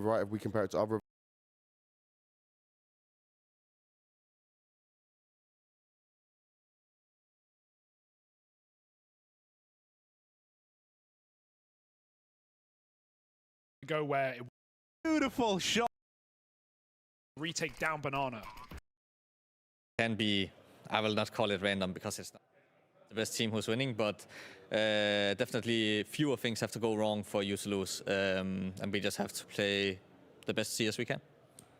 right, if we compare it to other. Go where beautiful shot. Retake down banana. Can be, I will not call it random because it's not the best team who's winning, but definitely fewer things have to go wrong for you to lose, and we just have to play the best CS we can.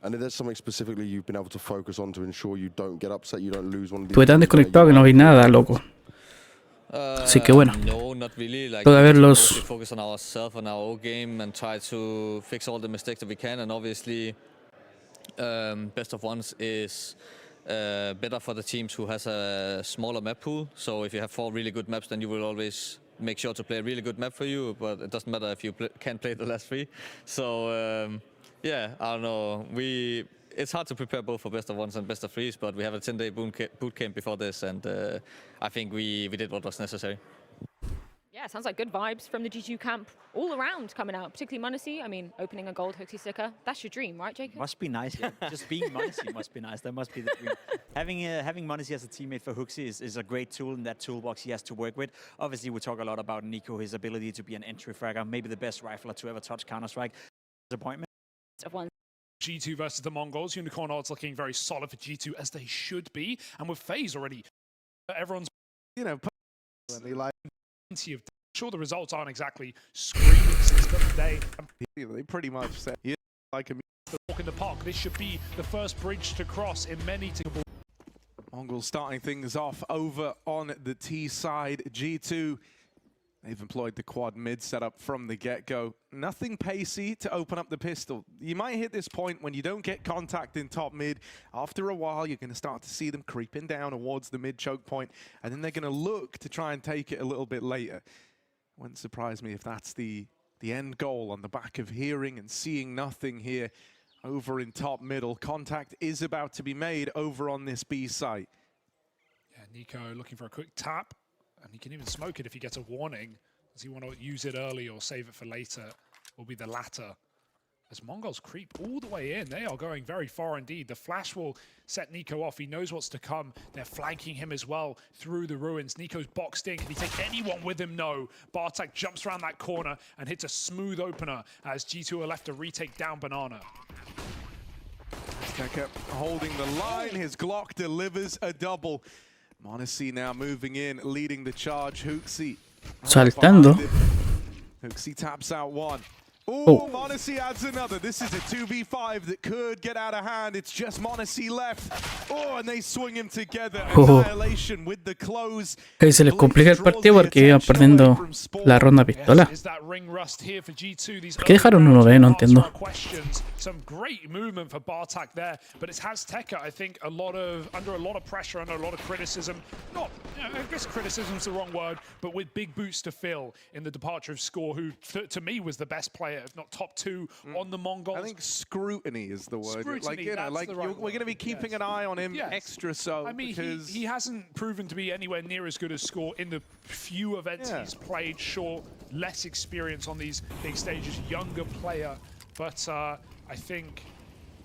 And if there's something specifically you've been able to focus on to ensure you don't get upset, you don't lose one of these. Estuve tan desconectado que no vi nada, loco. Así que bueno. No, not really. Like, Toca ver we los... focus on ourselves, on our own game, and try to fix all the mistakes that we can. And obviously, best of ones is better for the teams who has a smaller map pool. So if you have 4 really good maps, then you will always make sure to play a really good map for you. But it doesn't matter if you can't play the last 3. So yeah, I don't know. It's hard to prepare both for best of ones and best of 3s, but we have a 10-day boot camp before this, and I think we did what was necessary. Yeah, sounds like good vibes from the G2 camp all around coming out, particularly Monacy. I mean, opening a gold Hooksy sticker, that's your dream, right, Jacob? Must be nice, yeah. Just being Monacy must be nice. That must be the dream. Having Monacy as a teammate for Hooksy is a great tool in that toolbox he has to work with. Obviously, we talk a lot about Nico, his ability to be an entry fragger, maybe the best rifler to ever touch Counter-Strike. Disappointment. G2 versus the Mongols. Unicorn odds looking very solid for G2, as they should be. And with FaZe already, everyone's, you know, like, sure the results aren't exactly screaming system. They pretty much said, yeah, like a walk in the park. This should be the first bridge to cross in many. Mongols starting things off over on the T side. G2. They've employed the quad mid setup from the get-go. Nothing pacey to open up the pistol. You might hit this point when you don't get contact in top mid. After a while, you're going to start to see them creeping down towards the mid choke point, and then they're going to look to try and take it a little bit later. Wouldn't surprise me if that's the end goal on the back of hearing and seeing nothing here over in top middle. Contact is about to be made over on this B site. Yeah, Nico looking for a quick tap. And he can even smoke it if he gets a warning. Does he want to use it early or save it for later? Will be the latter. As Mongols creep all the way in, they are going very far indeed. The flash will set Nico off. He knows what's to come. They're flanking him as well through the ruins. Nico's boxed in. Can he take anyone with him? No. Bartek jumps around that corner and hits a smooth opener as G2 are left to retake down banana. Keka holding the line. His Glock delivers a double. Monacy now moving in, leading the charge. Hooksy saltando. Hooksy taps out one. Ooh, Oh, Monacy adds another. This is a 2v5 that could get out of hand. It's just Monacy left. Oh, and they swing him together. Annihilation with the close. que se les complica el partido porque iban perdiendo la ronda pistola. ¿Por qué dejaron 1B? No entiendo. Some great movement for Bartak there, but it has Tekka, I think, under a lot of pressure, under a lot of criticism. Not, I guess criticism's the wrong word, but with big boots to fill in the departure of Score, who to me was the best player, if not top 2 on the Mongols. I think scrutiny is the word. Scrutiny, like, you know, like we're going to be keeping an eye on him extra so. I mean, he hasn't proven to be anywhere near as good as Score in the few events he's played. Sure, less experience on these big stages, younger player, but I think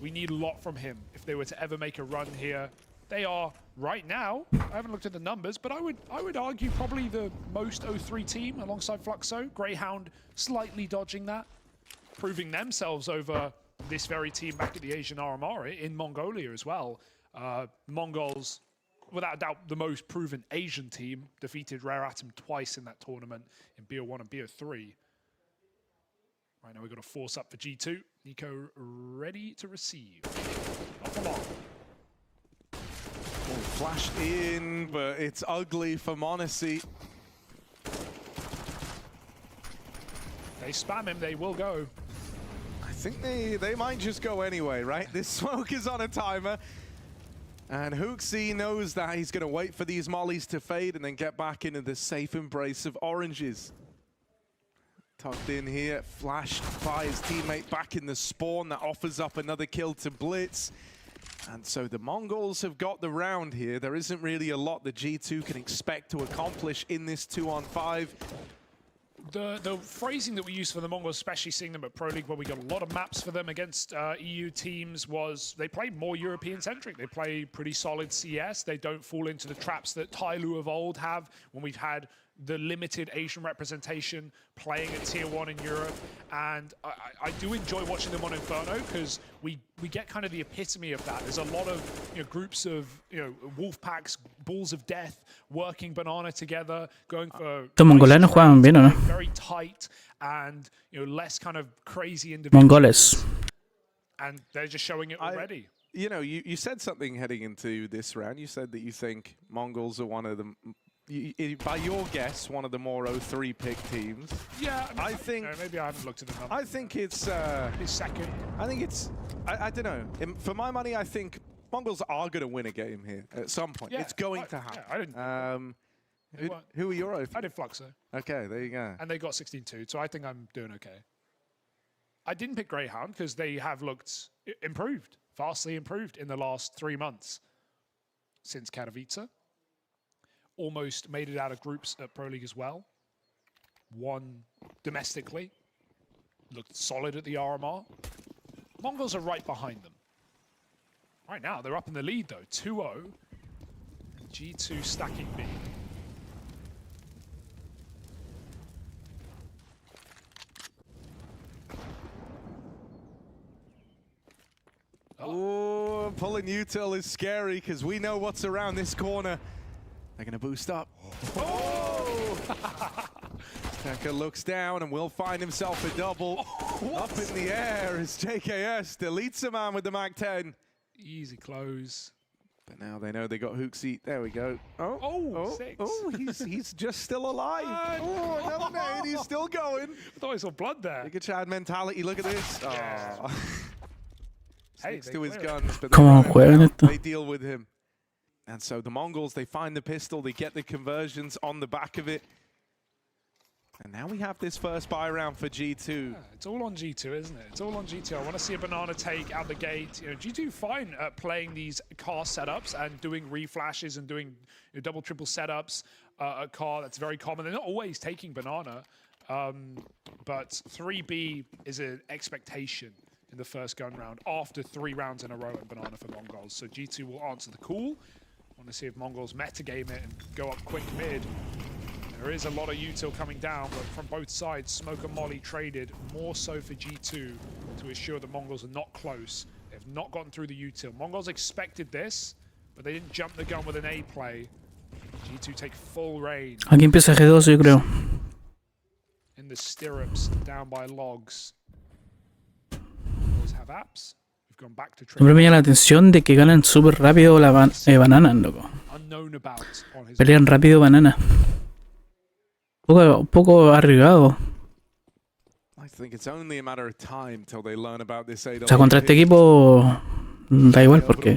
we need a lot from him if they were to ever make a run here. They are, right now, I haven't looked at the numbers, but I would argue probably the most 0-3 team alongside Fluxo. Greyhound slightly dodging that, proving themselves over this very team back at the Asian RMR in Mongolia as well. Mongols, without a doubt, the most proven Asian team, defeated Rare Atom twice in that tournament in BO1 and BO3. Right now we've got a force up for G2. Nico ready to receive. Not for long. Oh, flash in, but it's ugly for Monacy. They spam him, they will go. I think they might just go anyway, right? This smoke is on a timer. And Hooksy knows that he's going to wait for these mollies to fade and then get back into the safe embrace of oranges. Tucked in here, flashed by his teammate back in the spawn. That offers up another kill to Blitz. And so the Mongols have got the round here. There isn't really a lot that G2 can expect to accomplish in this 2-on-5. The phrasing that we use for the Mongols, especially seeing them at Pro League where we got a lot of maps for them against EU teams, was they play more European-centric. They play pretty solid CS. They don't fall into the traps that Tyloo of old have when we've had the limited Asian representation playing at Tier 1 in Europe. And I do enjoy watching them on Inferno because we get kind of the epitome of that. There's a lot of groups of wolf packs, balls of death, working banana together, going for Los mongolanos juegan bien, ¿o no? very tight and less kind of crazy individuals. Mongoles. And they're just showing it already. You said something heading into this round. You said that you think Mongols are one of the, by your guess, one of the more 0-3 pick teams. Yeah, I think maybe I haven't looked at the numbers. I think it's second. I think it's I don't know. For my money, I think Mongols are going to win a game here at some point. Yeah, it's going to happen. Yeah, I didn't. Who are your 0-3? I did Fluxo. Okay, there you go. And they got 16-2, so I think I'm doing okay. I didn't pick Greyhound because they have looked improved, vastly improved in the last 3 months since Katowice. Almost made it out of groups at Pro League as well. Won domestically. Looked solid at the RMR. Mongols are right behind them. Right now, they're up in the lead though, 2-0. G2 stacking B. Oh, pulling util is scary because we know what's around this corner. They're going to boost up. Oh! Tekka looks down and will find himself a double. Up in the air as JKS deletes a man with the Mag-10. Easy close. But now they know they got Hooksy. There we go. Oh, six. Oh, he's just still alive. Oh, another nade. He's still going. I thought I saw blood there. Big Chad mentality. Look at this. Yeah. Oh. Hey, Sticks to his guns. But ¿Cómo juegan esto? they deal with him. And so the Mongols, they find the pistol, they get the conversions on the back of it. And now we have this first buy round for G2. Yeah, it's all on G2, isn't it? It's all on G2. I want to see a banana take out the gate. G2 fine at playing these car setups and doing reflashes and doing double, triple setups. A car that's very common. They're not always taking banana, but 3B is an expectation in the first gun round after 3 rounds in a row at banana for Mongols. So G2 will answer the call. Want to see if Mongols metagame it and go up quick mid. There is a lot of util coming down, but from both sides, Smoke and Molly traded more so for G2 to ensure the Mongols are not close. They've not gotten through the util. Mongols expected this, but they didn't jump the gun with an A play. G2 take full reign. Aquí empieza G2, yo creo. In the stirrups, down by logs. Mongols have apps. We've gone back to Siempre me llama la atención de que ganan súper rápido la banana, loco. unknown about on his Pelean rápido banana. Un poco arriesgado. I think it's only a matter of time till they learn about this AWP. O sea, contra este equipo da igual porque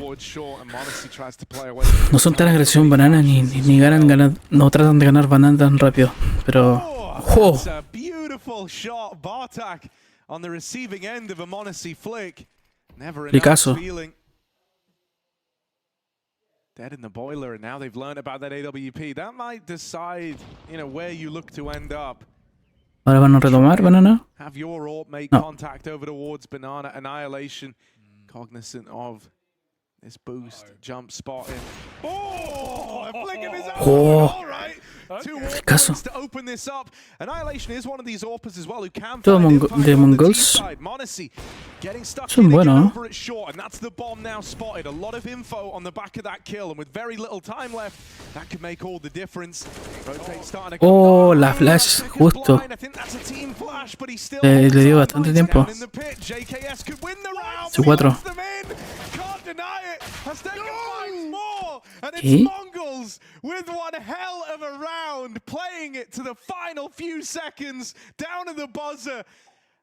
no son tan agresivos bananas ni ganan, no tratan de ganar bananas tan rápido. Pero That's a beautiful shot, Bartak on the receiving end of a Monacy flick. Never enough feeling. Dead in the boiler, and now they've learned about that AWP. That might decide, where you look to end up. Ahora van a retomar banana. Have your AWP make contact over towards Banana. Annihilation, cognizant of this boost, jump spotting. Oh, flicking his own. All right. Two AWPs to open this up. Annihilation is one of these AWPers as well who can find de Mongols Monacy getting stuck son buenos. over it short, and that's the bomb now spotted. A lot of info on the back of that kill, and with very little time left, that could make all the difference. Rotate starting to Oh, la flash, justo. I think that's a team flash, but he's still Le dio bastante tiempo. in the pit. JKS could win the round. C4. Can't deny it. Azteca finds more, and it's ¿Qué? Mongols with one hell of a round, playing it to the final few seconds, down to the buzzer.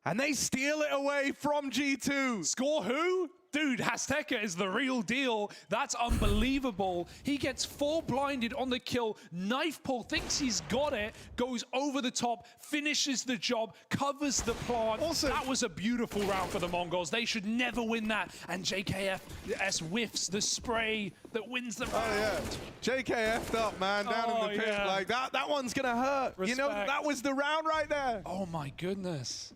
And they steal it away from G2. Score who? Dude, Azteca is the real deal. That's unbelievable. He gets full blinded on the kill. Knife pull, thinks he's got it, goes over the top, finishes the job, covers the plant. Also, that was a beautiful round for the Mongols. They should never win that. And JKFS whiffs the spray that wins the round. Oh, yeah. JKF'd up, man, down in the pit. Yeah. Like, that one's going to hurt. Respect. You know, that was the round right there. Oh, my goodness.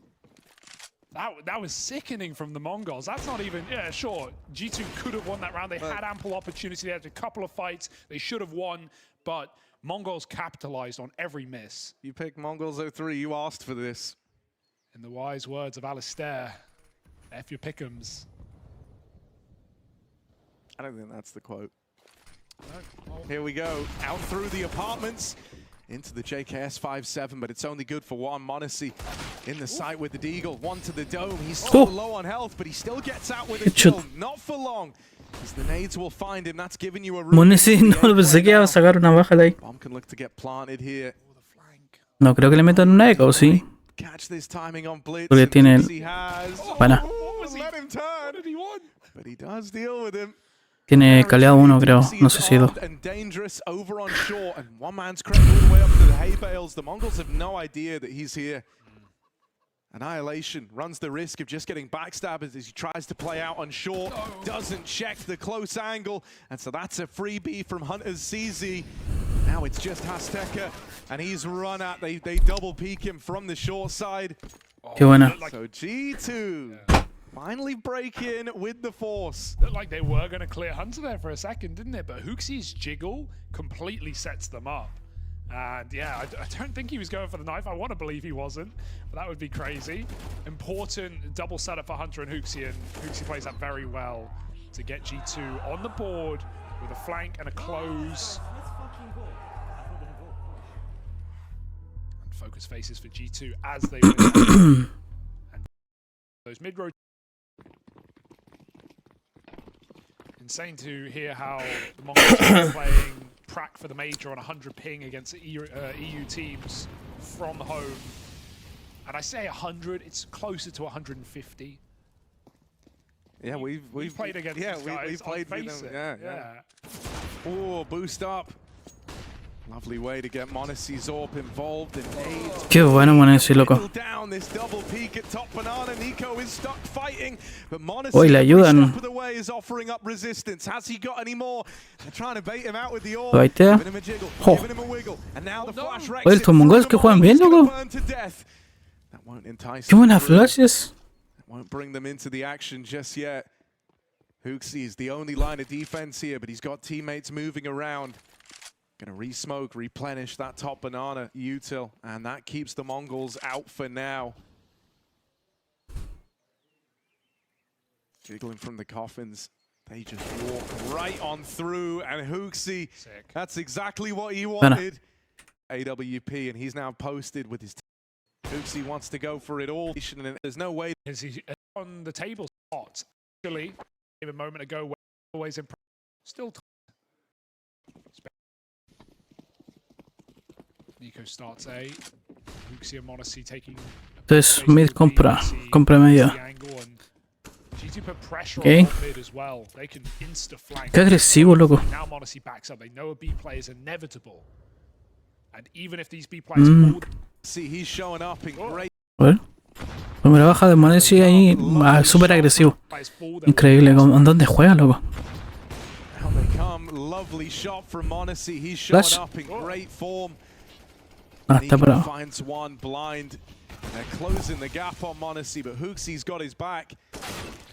That was sickening from the Mongols. That's not even, yeah, sure. G2 could have won that round. They had ample opportunity. They had a couple of fights. They should have won, but Mongols capitalized on every miss. You picked Mongols 03. You asked for this. In the wise words of Alistair, F your pick'ems. I don't think that's the quote. No, well, Here we go. Out through the apartments. Into the JKS 5-7, but it's only good for one. Monacy in the site with the Deagle. One to the dome. He's so low on health, but he still gets out with a kill. Not for long, as the nades will find him. That's giving you a room. Monacy no pensé que iba a sacar una baja de ahí. Bomb can look to get planted here. No creo que le metan una eco, sí. Catch this timing on Blitz. Porque tiene el... He has. Pana. Let him turn. what did he want? But he does deal with him. Tiene caleado uno, creo. No sé si dos. And dangerous over on shore, and one man's crept all the way up to the hay bales. The Mongols have no idea that he's here. Annihilation runs the risk of just getting backstabbed as he tries to play out on shore. Doesn't check the close angle, and so that's a freebie from Hunter's CZ. Now it's just Azteca, and he's run at. They double peek him from the short side. Qué buena. So G2 finally break in with the force. Looked like they were going to clear Hunter there for a second, didn't it? But Hooksie's jiggle completely sets them up. And yeah, I don't think he was going for the knife. I want to believe he wasn't, but that would be crazy. Important double setup for Hunter and Hooksie plays that very well to get G2 on the board with a flank and a close. And focus faces for G2 as they win. And those mid-road. Insane to hear how the Mongols are playing Prac for the major on 100 ping against EU teams from home. And I say 100, it's closer to 150. Yeah, we've played against these guys. we've played with them. Yeah. Oh, boost up. Lovely way to get Monacy Zorp involved in nades. Qué bueno Monacy, loco. Down this double peek at top banana. Nico is stuck fighting, but Monacy Hoy le ayudan. of the way is offering up resistance. Has he got any more? They're trying to bait him out with the orb. Baitea. Giving him a jiggle, Oh. giving him a wiggle, and now the flash wrecks Oye, it. estos mongoles que juegan bien, loco. Burn to death. That won't entice Qué buenas them through. flashes. Won't bring them into the action just yet. Hooksy is the only line of defense here, but he's got teammates moving around. Gonna re-smoke, replenish that top banana util, and that keeps the Mongols out for now. Jiggling from the coffins. They just walk right on through, and Hooksy, that's exactly what he wanted. AWP, and he's now posted with his Hooksy wants to go for it all. And there's no way. Is he on the table spot? Actually, a moment ago, always in still. Nico starts A. Hooksy and Monacy taking. Entonces mid compra media. G2 put pressure Okay. on mid as well. They can insta flank. Qué agresivo, loco. Now Monacy backs up. They know a B play is inevitable. And even if these B players fall, See, he's showing up in great. A ver. Primera baja de Monacy ahí, súper agresivo. Increíble, ¿en dónde juega, loco? Now they come. Lovely shot from Monacy. He's showing Flash. up in great form. Ah, está Nico parado. finds one blind. They're closing the gap on Monacy, but Hooksy's got his back.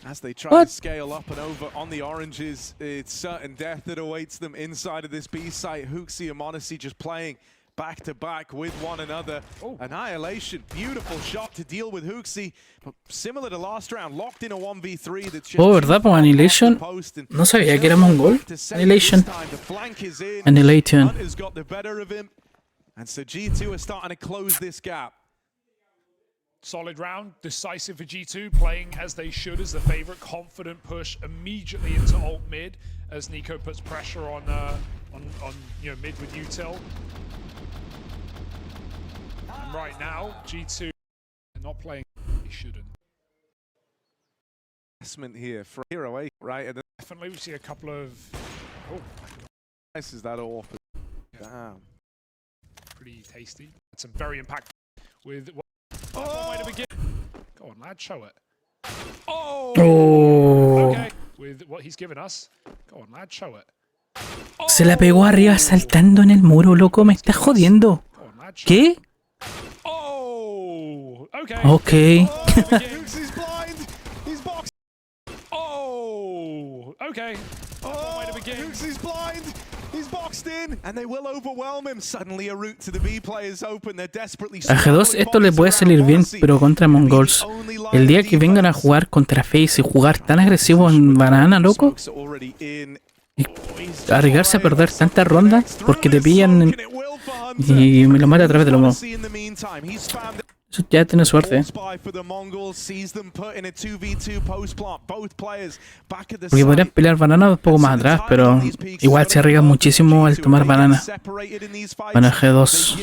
As they try What? to scale up and over on the oranges, it's certain death that awaits them inside of this B site. Hooksy and Monacy just playing back to back with one another. Annihilation, beautiful shot to deal with Hooksy, but similar to last round, locked in a 1v3 that's just Oh, ¿verdad? Pues Annihilation. No sabía que era mongol. Annihilation. Annihilation. Hunter's got the better of him, and so G2 are starting to close this gap. solid round, decisive for G2, playing as they should as the favorite, confident push immediately into alt mid as Nico puts pressure on mid with util. And right now, G2 are not playing shouldn't. Investment here for hero 8, right? And then Definitely, we see a couple of. Oh, this is that all. Damn. pretty tasty. That's some very impactful with. One way to begin. Go on, lad, show it. Oh. Okay, with what he's given us. Go on, lad, show it. Se la pegó arriba saltando en el muro, loco. Me estás jodiendo. Go on, lad, show ¿Qué? Oh. Okay. Ok. He's blind. He's boxed. Oh. Okay. One way to begin. He's blind. He's boxed in, and they will overwhelm him. Suddenly, a route to the B players open. They're desperately. A G2 esto le puede salir bien, pero contra Mongols. El día que vengan a jugar contra FaZe y jugar tan agresivo en banana, loco, y arriesgarse a perder tantas rondas porque te pillan y me lo mata a través de los modos. Eso ya tiene suerte. Porque podrían pelear banana un poco más atrás, pero igual se arriesga muchísimo al tomar banana. Para G2.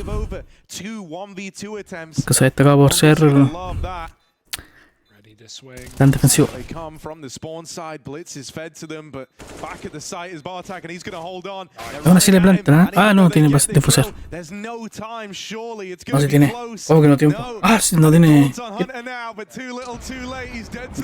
Que se ha destacado por ser tan defensivo. Aún así le plantan, ¿eh? Ah, no, tiene difuser. No, si tiene. ¿Cómo que no tiempo? Ah, sí, no tiene.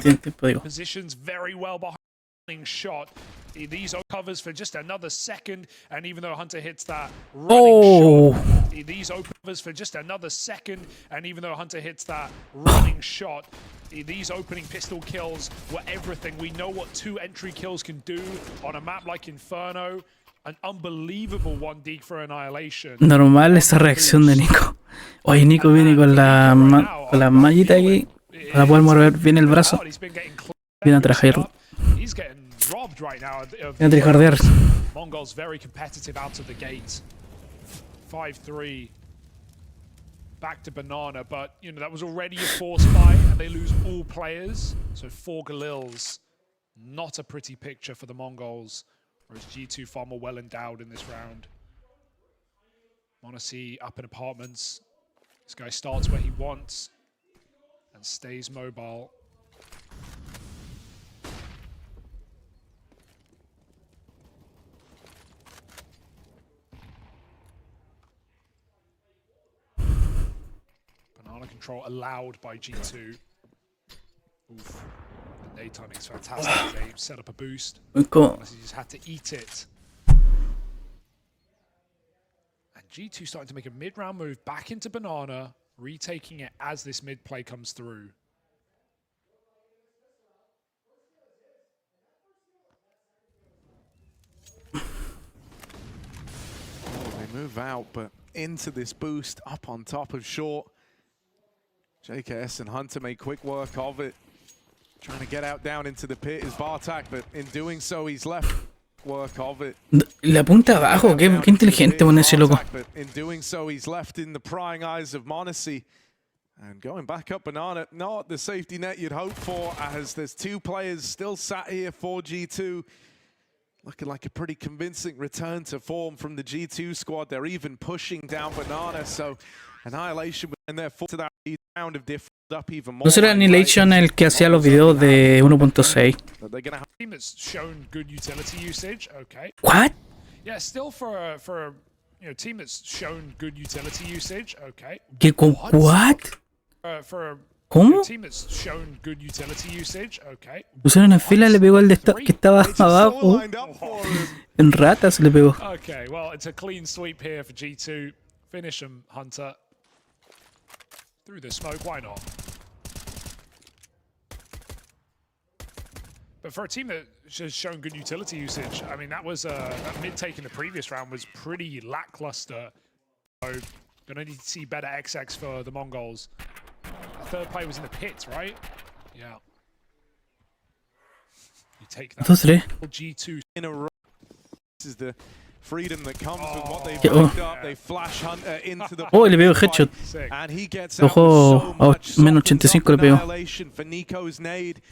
Tiene tiempo, digo. Positions very well behind shot. These covers for just another second, and even though Hunter hits that running shot, these covers for just another second, and even though Hunter hits that running shot, these opening pistol kills were everything. We know what 2 entry kills can do on a map like Inferno. An unbelievable 1D for Annihilation. Normal esa reacción de Nico. Oye, Nico viene con la mallita aquí para poder mover bien el brazo. Viene a trabajar. Viene a trijardear. Mongols very competitive out of the gate. 5-3. Back to Banana, but you know that was already a force fight, and they lose all players. So 4 Galils, not a pretty picture for the Mongols. Whereas G2 far more well endowed in this round. Monacy up in apartments. This guy starts where he wants and stays mobile. Banana control allowed by G2. Oof. The nade timing is fantastic. They set up a boost. He just had to eat it. And G2 starting to make a mid-round move back into Banana, retaking it as this mid play comes through. They move out, but into this boost, up on top of short. JKS and Hunter make quick work of it. Trying to get out down into the pit is Bartak, but in doing so, he's left work of it. La punta abajo, qué inteligente pone ese loco. But in doing so, he's left in the prying eyes of Monacy. And going back up Banana, not the safety net you'd hope for, as there's 2 players still sat here for G2. Looking like a pretty convincing return to form from the G2 squad. They're even pushing down Banana, so Annihilation and they're forced to that round of different up even more. ¿No será Annihilation el que hacía los videos de 1.6? Team that's shown good utility usage, okay. What? Yeah, still for a team that's shown good utility usage, okay. ¿Qué con what? ¿Cómo? Team that's shown good utility usage, okay. Pusieron en fila, le pegó al de que estaba abajo. En ratas le pegó. Okay, well, it's a clean sweep here for G2. Finish him, Hunter. Through the smoke, why not? But for a team that has shown good utility usage, I mean, that was that mid take in the previous round was pretty lackluster. So, gonna need to see better XX for the Mongols. The 3rd play was in the pit, right? Yeah. You take that. G2 in a row. This is the freedom that comes with what they've built up. They flash Hunter into the le pegó headshot. and he gets out Ojo, so menos 85 le pegó. annihilation for Nico's nade.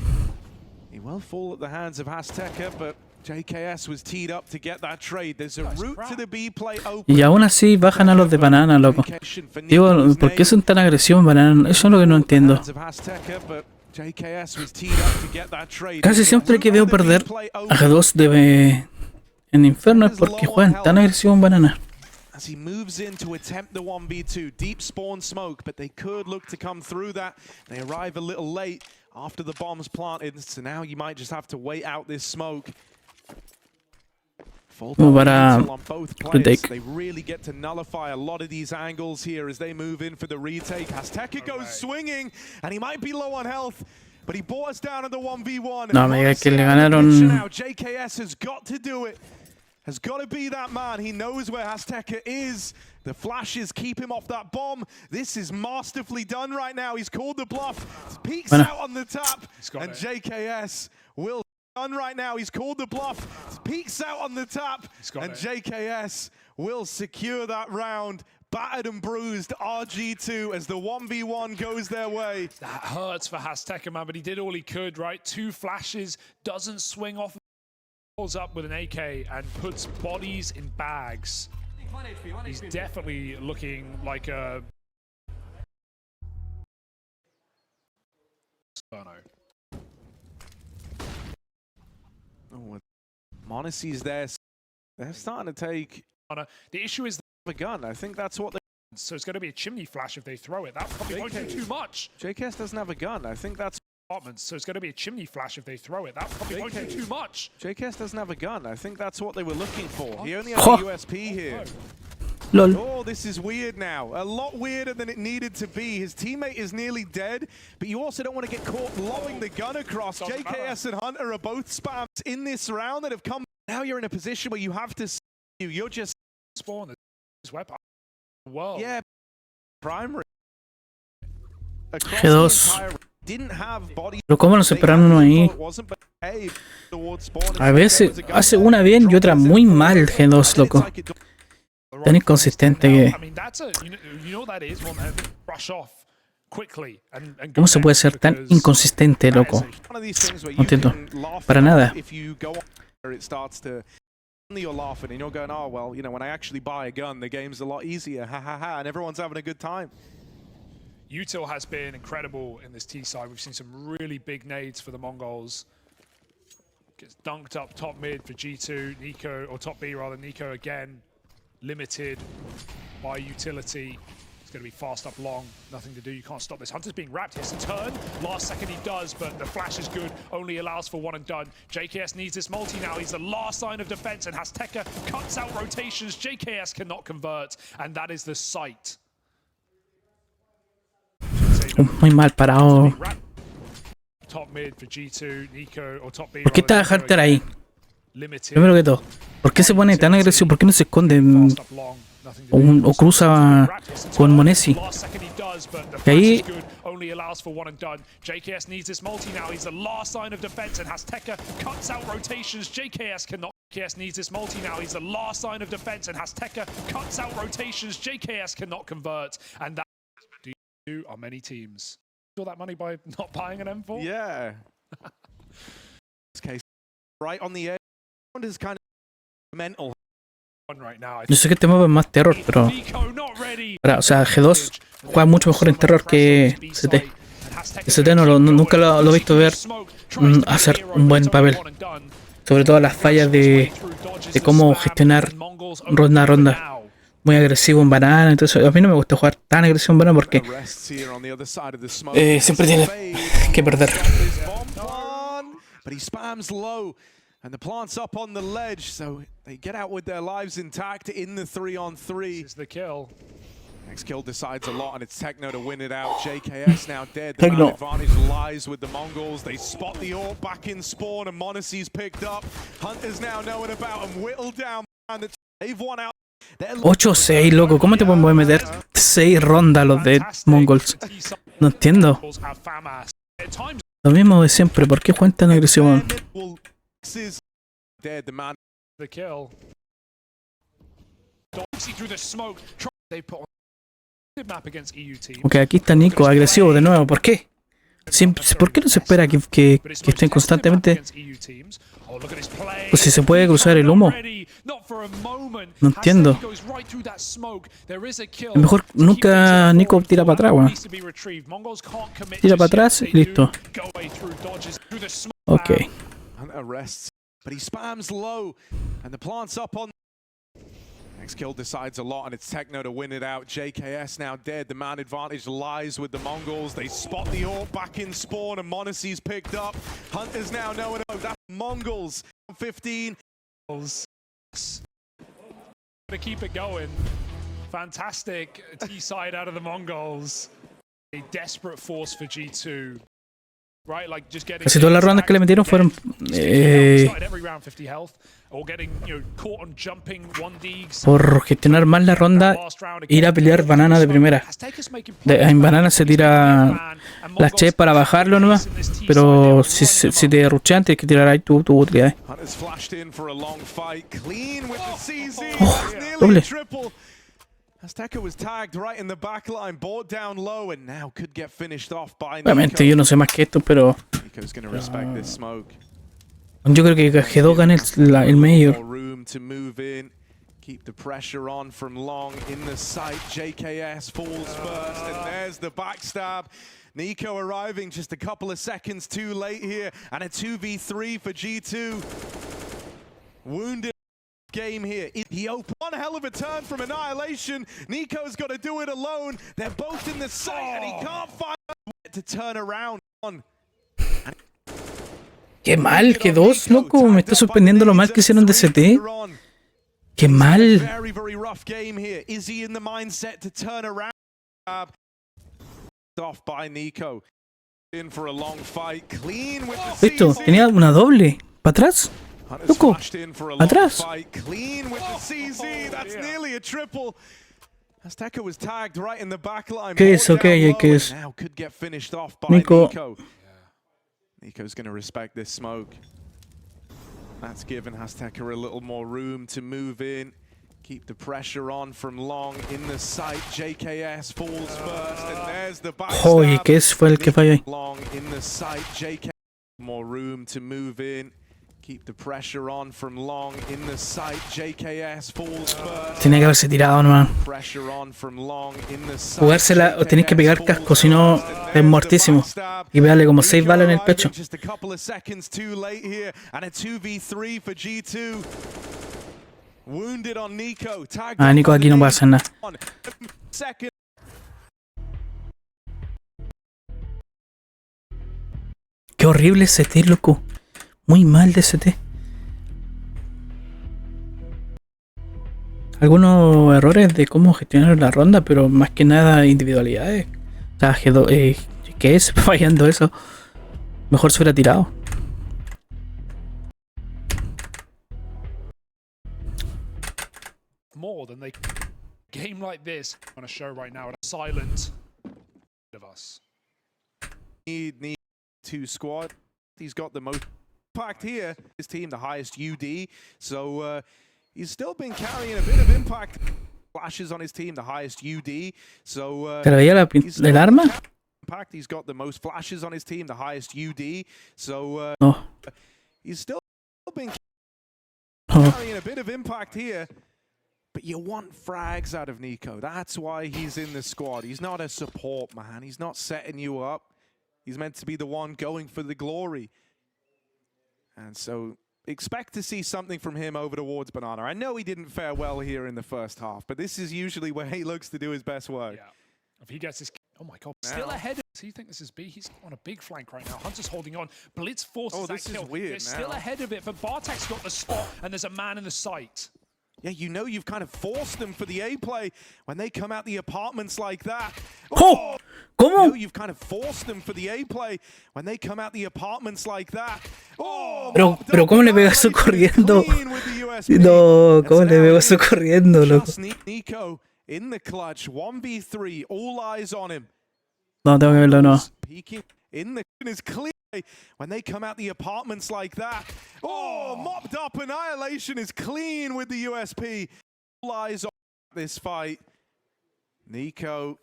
He will fall at the hands of Azteca, but JKS was teed up to get that trade. There's a route to the B play open. Y aún así bajan a los de banana, loco. Digo, ¿por qué son tan agresivos en banana? Eso es lo que no entiendo. Casi siempre que veo perder a G2 en Inferno es porque juegan tan agresivos en banana. As he moves in to attempt the 1v2, deep spawn smoke, but they could look to come through that. They arrive a little late after the bomb's planted, so now you might just have to wait out this smoke. Full para on both players. They really get to nullify a lot of these angles here as they move in for the retake. Azteca goes swinging, and he might be low on health, but he brought us down at the 1v1. No me digas que le ganaron. Now JKS has got to do it. Has got to be that man. He knows where Azteca is. The flashes keep him off that bomb. This is masterfully done right now. He's called the bluff. Peeks out on the tap. And JKS will done right now. He's called the bluff. Peeks out on the tap. And JKS will secure that round. Battered and bruised RG2 as the 1v1 goes their way. That hurts for Azteca, man, but he did all he could, right? 2 flashes, doesn't swing off. Pulls up with an AK and puts bodies in bags. He's definitely looking like a... Oh, Monacy's there. They're starting to take The issue is the gun. I think that's what they... So it's going to be a chimney flash if they throw it. That probably won't do too much. JKS doesn't have a gun. I think that's... So it's going to be a chimney flash if they throw it. That probably won't do too much. JKS doesn't have a gun. I think that's what they were looking for. He only has a USP here. Lol. Oh, this is weird now. A lot weirder than it needed to be. His teammate is nearly dead, but you also don't want to get caught lowing the gun across. JKS and Hunter are both spams in this round that have come. Now you're in a position where you have to... You're just... Spawn this weapon. Well, yeah, primary. G2. Didn't have body. Pero cómo nos separaron uno ahí. A veces hace una bien y otra muy mal G2, loco. Tan inconsistente que... ¿Cómo se puede ser tan inconsistente, loco? No entiendo. Para nada. You're laughing and you're going, oh, well, you know, when I actually buy a gun, the game's a lot easier. Ha ha ha. And everyone's having a good time. Util has been incredible in this T side. We've seen some really big nades for the Mongols. Gets dunked up top mid for G2. Nico, or top B rather, Nico again. Limited by utility. It's going to be fast up long. Nothing to do. You can't stop this. Hunter's being wrapped. He has to turn. Last second he does, but the flash is good. Only allows for one and done. JKS needs this multi now. He's the last line of defense, and Azteca cuts out rotations. JKS cannot convert, and that is the sight. Muy mal parado. ¿Por qué está Hunter ahí? Primero que todo, ¿por qué se pone tan agresivo? ¿Por qué no se esconde? O cruza con Monesi. Y ahí... JKS needs this multi now. He's the last line of defense, and Azteca cuts out rotations. JKS needs this multi now. He's the last line of defense, and Azteca cuts out rotations. JKS cannot convert, and that are many teams. All that money by not buying an M4? Yeah. This case right on the edge is kind of mental. Yo sé que este mapa es más terror, pero... O sea, G2 juega mucho mejor en terror que CT. CT nunca lo he visto ver hacer un buen papel. Sobre todo las fallas de cómo gestionar ronda a ronda. Muy agresivo en banana, entonces a mí no me gusta jugar tan agresivo en banana porque siempre tiene que perder. And the plant's up on the ledge, so they get out with their lives intact in the 3-on-3. This is the kill. Next kill decides a lot, and it's Techno to win it out. JKS now dead. The man advantage lies with the Mongols. They spot the AWP back in spawn, and Monacy's picked up. Hunters now knowing about him. Whittled down, and they've won out. 8-6, loco. ¿Cómo te pueden meter 6 rondas los de Mongols? No entiendo. Lo mismo de siempre. ¿Por qué juegan tan agresivo? Dead, the man. The kill. Ok, aquí está Nico, agresivo de nuevo. ¿Por qué? ¿Por qué no se espera que estén constantemente Oh, look at this play. Pues si se puede cruzar el humo. Not for a moment. No entiendo. Goes right through that smoke. There is a kill. A lo mejor nunca Nico tira para atrás, weón. Tira para atrás y listo. Ok. Arrests, but he spams low, and the plant's up on. Next kill decides a lot, and it's Techno to win it out. JKS now dead. The man advantage lies with the Mongols. They spot the AWP back in spawn, and Monacy's picked up. Hunters now know it. That's Mongols. 15. To keep it going. Fantastic T-side out of the Mongols. A desperate force for G2. Right, like just getting Casi todas las rondas que le metieron fueron por gestionar mal la ronda, ir a pelear banana de primera. En banana se tira la che para bajarlo nomás, pero si te rushean tienes que tirar ahí tu utilidad. Doble. Obviamente yo no sé más que esto, pero yo creo que G2 gana el Major. Keep the pressure on from long in the site. JKS falls first, and there's the backstab. Nico arriving just a couple of seconds too late here, and a 2v3 for G2. Wounded game here. He opened one hell of a turn from Annihilation. Nico's got to do it alone. They're both in the site, and he can't find to turn around. Qué mal, que dos, loco. Me está sorprendiendo lo mal que hicieron de CT. Qué mal. Very rough game here. Is he in the mindset to turn around? Off by Nico. In for a long fight. Clean with the Esto, tenía una doble. ¿Para atrás? Loco, atrás. Clean with the CZ. That's nearly a triple. Azteca was tagged right in the back line. ¿Qué es? Okay, ¿qué es? Now could get finished off by Nico. Nico's going to respect this smoke. That's given Azteca a little more room to move in. Keep the pressure on from long in the site. JKS falls first, and there's the backstab. Oye, ¿qué fue el que falló ahí? Long in the site. JKS more room to move in. Keep the pressure on from long in the site. JKS falls first. Tenía que haberse tirado nomás. Pressure on from long in the site. Jugársela o tenés que pegar casco, si no es muertísimo. Y pegarle como 6 balas en el pecho. Just a couple of seconds too late here, and a 2v3 for G2. Wounded on Nico. Ah, Nico aquí no puede hacer nada. Qué horrible CT, loco. Muy mal de CT. Algunos errores de cómo gestionar la ronda, pero más que nada individualidades. O sea, ¿qué es fallando eso? Mejor se hubiera tirado. More than they game like this on a show right now. Silent of us. Need two squad. He's got the most impact here. His team the highest UD, so he's still been carrying a bit of impact. Flashes on his team the highest UD, so ¿Te veía el arma? Impact. He's got the most flashes on his team, the highest UD, so No. he's still been carrying a bit of impact here. But you want frags out of Nico. That's why he's in the squad. He's not a support man. He's not setting you up. He's meant to be the one going for the glory. And so expect to see something from him over towards Banana. I know he didn't fare well here in the first half, but this is usually where he looks to do his best work. Yeah. If he gets his... Oh my god. Still ahead. So you think this is B? He's on a big flank right now. Hunter's holding on. Blitz forces that kill. Is weird. They're still ahead of it, but Bartek's got the spot, and there's a man in the sight. Yeah, you know you've kind of forced them for the A play when they come out the apartments like that. Oh! ¿Cómo? You know you've kind of forced them for the A play when they come out the apartments like that. Oh! Pero ¿cómo le pegó eso corriendo? No, ¿cómo le pegó eso corriendo, loco? Nico in the clutch, 1v3, all eyes on him. No, tengo que verlo, no. Peeking in the is clear when they come out the apartments like that. Oh, mopped up Annihilation is clean with the USP. All eyes on this fight. Nico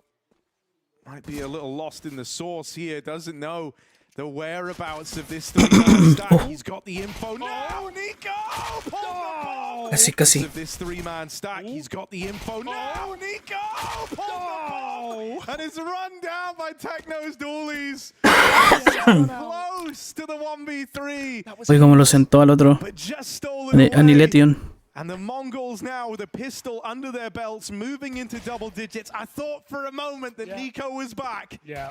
might be a little lost in the sauce here, doesn't know the whereabouts of this three-man stack. He's got the info now. Nico! Casi, casi. Of this three-man stack. He's got the info now. Nico! And it's run down by Techno's Dualies. So close to the 1v3. Oye, como lo sentó al otro. But just stolen away. Annihilation. And the Mongols now with a pistol under their belts, moving into double digits. I thought for a moment that Nico was back. Yeah.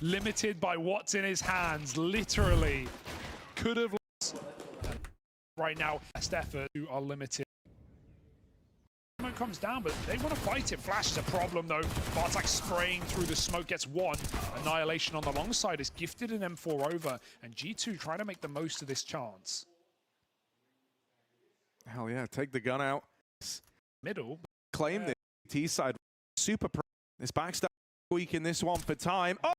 Limited by what's in his hands, literally. Could have lost. Right now, best effort are limited. Comes down, but they want to fight it. Flash is a problem though. Bartek spraying through the smoke gets one. Annihilation on the long side is gifted an M4 over, and G2 trying to make the most of this chance. Hell yeah, take the gun out. Middle. Claim the T side. Super pro. This backstab squeaking this one for time. Oh!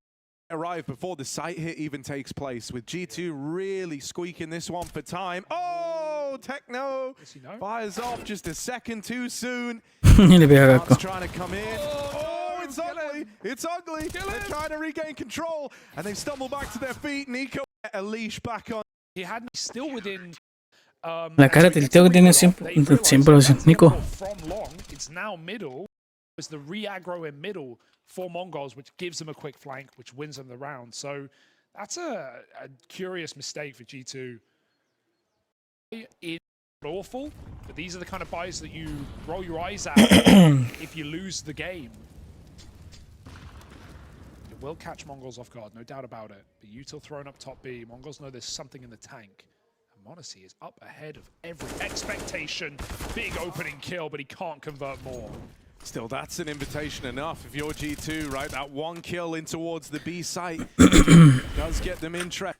Arrive before the sight hit even takes place, with G2 really squeaking this one for time. Oh, Techno fires off just a second too soon. Le pega a Gasco. Trying to come in. Oh, it's ugly. It's ugly. They're trying to regain control, and they stumble back to their feet. Nico a leash back on. He had still within. La cara tilteo que tiene siempre Nico. From long, it's now middle. It's the re-aggro in middle for Mongols, which gives them a quick flank, which wins them the round. So that's a curious mistake for G2. It's awful, but these are the kind of buys that you roll your eyes at if you lose the game. It will catch Mongols off guard, no doubt about it. But Util thrown up top B. Mongols know there's something in the tank. And Monacy is up ahead of every expectation. Big opening kill, but he can't convert more. Still, that's an invitation enough if you're G2, right? That one kill in towards the B site does get them interested,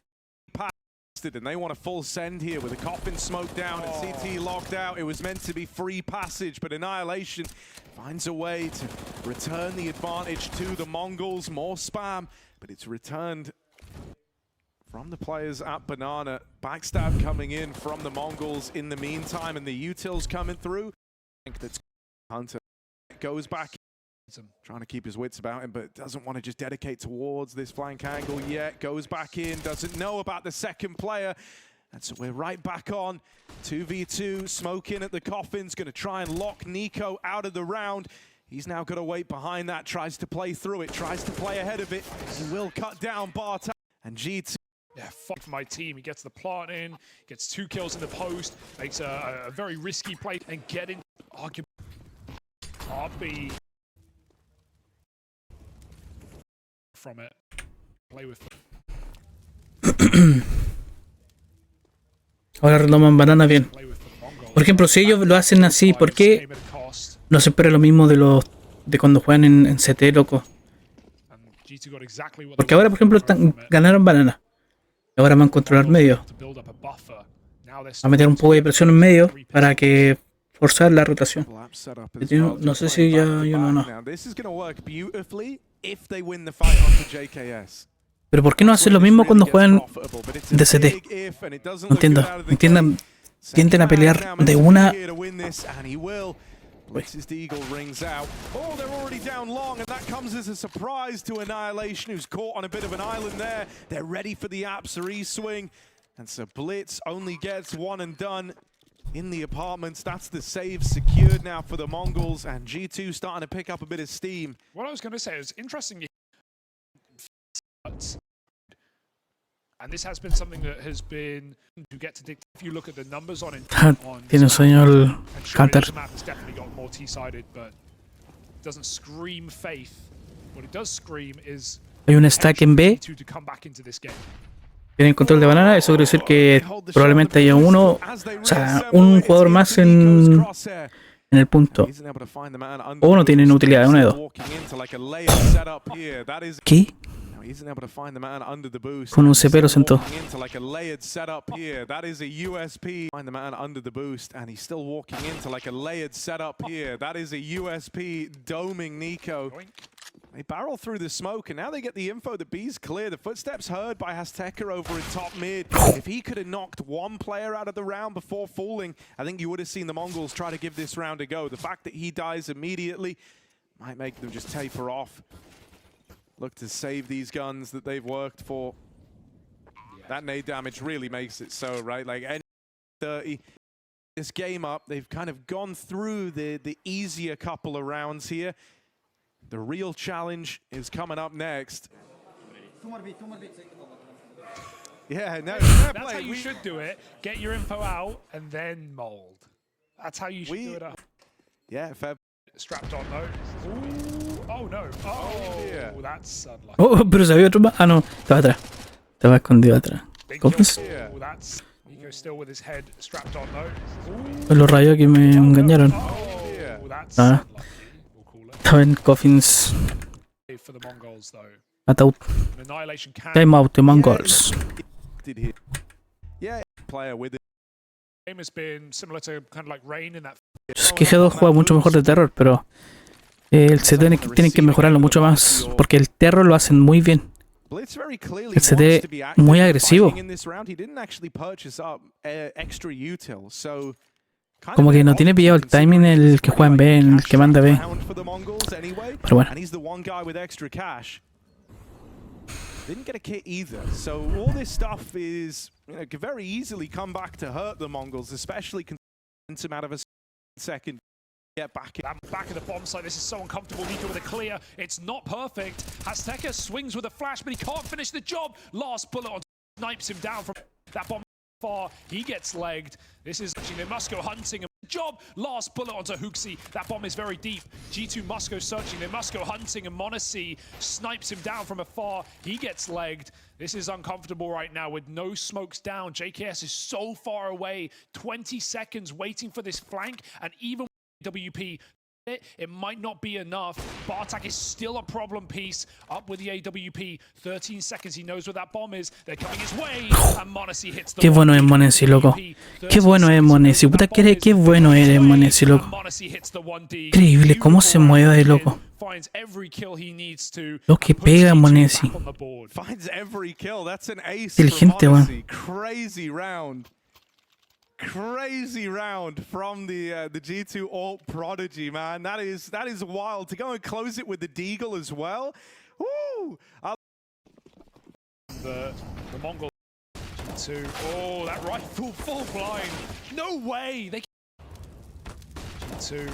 and they want a full send here with a coffin smoke down and CT locked out. It was meant to be free passage, but Annihilation finds a way to return the advantage to the Mongols. More spam, but it's returned from the players at Banana. Backstab coming in from the Mongols in the meantime, and the Utils coming through. I think that's Hunter. Goes back, trying to keep his wits about him, but doesn't want to just dedicate towards this flank angle yet. Goes back in, doesn't know about the second player. And so we're right back on 2v2. Smoke in at the coffins, going to try and lock Nico out of the round. He's now got to wait behind that, tries to play through it, tries to play ahead of it. He will cut down Bartek and G2. Yeah, fight for my team. He gets the plant in, gets 2 kills in the post, makes a very risky play, and get in argument. RB from it. Play with Ahora retoman Banana bien. Por ejemplo, si ellos lo hacen así, ¿por qué no se espera lo mismo de cuando juegan en CT, loco? Porque ahora, por ejemplo, ganaron Banana. Y ahora van a controlar medio. Van a meter un poco de presión en medio para que forzar la rotación. No sé si ya no. Pero ¿por qué no hacen lo mismo cuando juegan DCT? No entiendo. Tienden a pelear de una. His eagle rings out. Oh, they're already down long, and that comes as a surprise to Annihilation, who's caught on a bit of an island there. They're ready for the Apsari swing, and so Blitz only gets one and done in the apartments. That's the save secured now for the Mongols, and G2 starting to pick up a bit of steam. What I was going to say is interesting. And this has been something that has been to get to dictate. If you look at the numbers on tiene sueño el Counter. The map has definitely got more T-sided, but it doesn't scream faith. What it does scream is hay un stack en B. Tienen control de Banana. Eso quiere decir que probablemente haya un jugador más en el punto. O no tienen utilidad de uno de dos. ¿Qué? Con un CP lo sentó. They barrel through the smoke, and now they get the info that B's clear. The footsteps heard by Azteca over in top mid. If he could have knocked one player out of the round before falling, I think you would have seen the Mongols try to give this round a go. The fact that he dies immediately might make them just taper off. look to save these guns that they've worked for. That nade damage really makes it so, right? Like, any 30, this game up, they've kind of gone through the easier couple of rounds here. The real challenge is coming up next. Yeah, no, that's how you should do it. Get your info out and then mold. That's how you should do it. Yeah, fair. Strapped on though. Ooh, oh no. Oh, yeah. That's unlucky. Oh, pero se había otro más. Ah, no. Estaba atrás. Estaba escondido atrás. Big ¿Cómo kill. es? Ooh, that's Nico still with his head strapped on though. Pues los rayos que me engañaron. Oh, that's Ah. unlucky. We'll call it. Estaba en Coffins. For the Mongols though. Ataúd. Annihilation can. Time out de Mongols. Yeah, player with it. Game has been similar to kind of like Rain in that. Es que G2 juega mucho mejor de terror, pero el CT tienen que mejorarlo mucho más, porque el terror lo hacen muy bien. El CT muy agresivo. Como que no tiene pillado el timing el que juega en B, el que manda B. Pero bueno. Didn't get a kit either, so all this stuff is, could very easily come back to hurt the Mongols, especially considering him out of a second. Get back in. Back of the bomb site. This is so uncomfortable. Nico with a clear. It's not perfect. Azteca swings with a flash, but he can't finish the job. Last bullet on snipes him down from that bomb far. He gets legged. This is they must go hunting. Job. Last bullet onto Huxi. That bomb is very deep. G2 must go searching. They must go hunting, and Monacy snipes him down from afar. He gets legged. This is uncomfortable right now with no smokes down. JKS is so far away. 20 seconds waiting for this flank, and even WP, it might not be enough. Bartak is still a problem piece. Up with the AWP. 13 seconds. He knows where that bomb is. They're coming his way. And Monacy hits the Qué bueno es Monacy, loco. Qué bueno es Monacy. Puta, qué bueno eres, Monacy, loco. Increíble cómo se mueve ahí, loco. Lo que pega Monacy. Inteligente, weón. Crazy round. Crazy round from the G2 alt prodigy, man. That is wild. To go and close it with the Deagle as well. Woo! The Mongol to that rifle full blind. No way. They to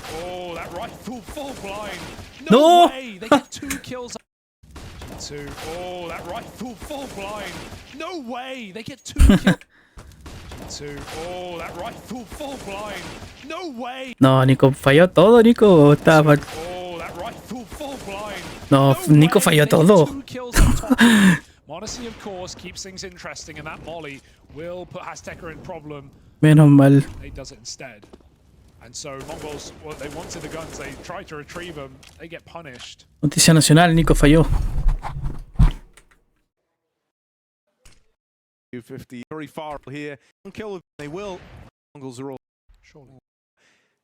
that rifle full blind. No way. They get 2 kills. To that rifle full blind. No way. They get 2 kills. That rifle full blind. No way. No, Nico falló todo, Nico. Estaba... That rifle full blind. No, Nico falló todo. Monacy, of course, keeps things interesting, and that molly will put Azteca in problem. Menos mal. He does it instead. And so Mongols, well, they wanted the guns, they try to retrieve them, they get punished. Noticia nacional, Nico falló. 250, very far here. One kill, they will. Mongols are all surely.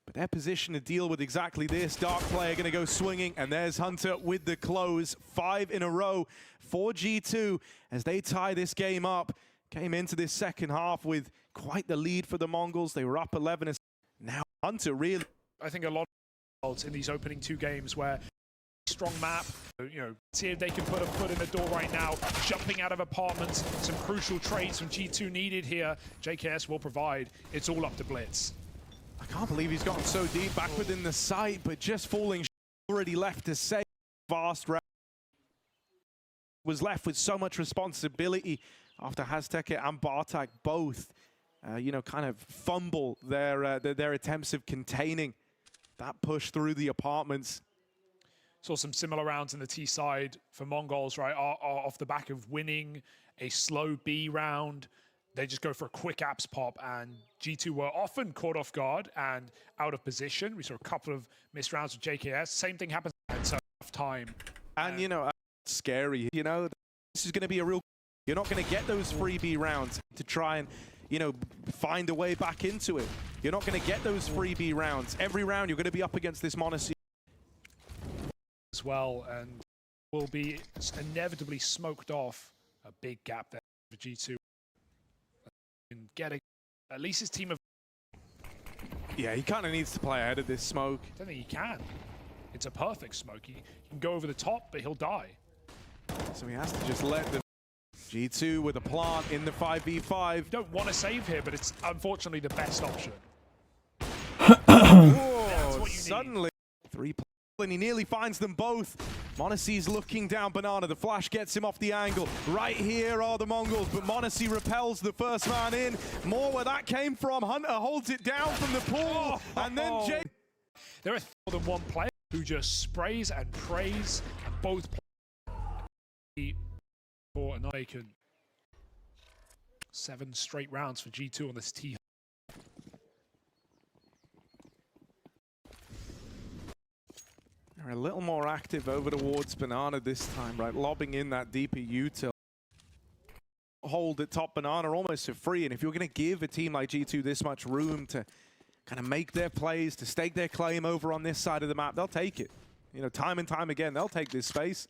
But their position to deal with exactly this. Dark player going to go swinging, and there's Hunter with the close. 5 in a row for G2 as they tie this game up. Came into this second half with quite the lead for the Mongols. They were up 11. Now Hunter really. I think a lot of in these opening 2 games where strong map, see if they can put a foot in the door right now. Jumping out of apartments, some crucial trades from G2 needed here. JKS will provide. It's all up to Blitz. I can't believe he's gotten so deep back within the site, but just falling already left to say fast round. Was left with so much responsibility after Azteca and Bartak both, kind of fumble their attempts of containing that push through the apartments. Saw some similar rounds in the T side for Mongols, right? Off the back of winning a slow B round, they just go for a quick apps pop, and G2 were often caught off guard and out of position. We saw a couple of missed rounds with JKS. Same thing happens at so tough time. And scary. This is going to be a real. You're not going to get those free B rounds to try and find a way back into it. You're not going to get those free B rounds. Every round you're going to be up against this Monacy as well, and will be inevitably smoked off. A big gap there for G2. And getting at least his team of. Yeah, he kind of needs to play ahead of this smoke. I don't think he can. It's a perfect smoke. He can go over the top, but he'll die. So he has to just let them. G2 with a plant in the 5v5. You don't want to save here, but it's unfortunately the best option. Oh, suddenly 3 and he nearly finds them both. m0NESY's looking down Banana. The flash gets him off the angle. Right here are the Mongols, but m0NESY repels the first man in. More where that came from. Hunter holds it down from the pool, and then Jay. There are more than one player who just sprays and prays, and both play for an Icon. 7 straight rounds for G2 on this T. They're a little more active over towards Banana this time, right? Lobbing in that deeper util. Hold at top Banana almost for free, and if you're going to give a team like G2 this much room to kind of make their plays, to stake their claim over on this side of the map, they'll take it. You know, time and time again, they'll take this space.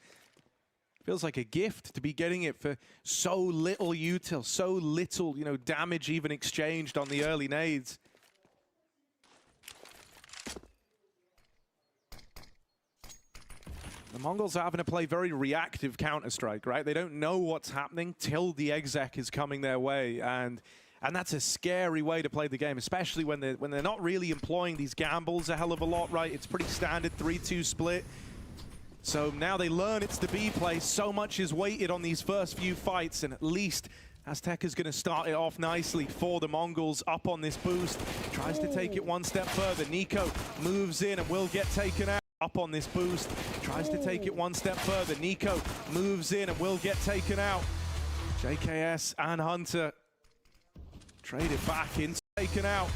Feels like a gift to be getting it for so little util, so little, you know, damage even exchanged on the early nades. The Mongols are having to play very reactive Counter-Strike, right? They don't know what's happening till the exec is coming their way, and that's a scary way to play the game, especially when they're not really employing these gambles a hell of a lot, right? It's pretty standard 3-2 split. So now they learn it's the B play. So much is weighted on these first few fights, and at least Azteca's going to start it off nicely for the Mongols. Up on this boost, tries to take it one step further. Nico moves in and will get taken out. Up on this boost, tries to take it one step further. Nico moves in and will get taken out. JKS and Hunter trade it back in, taken out.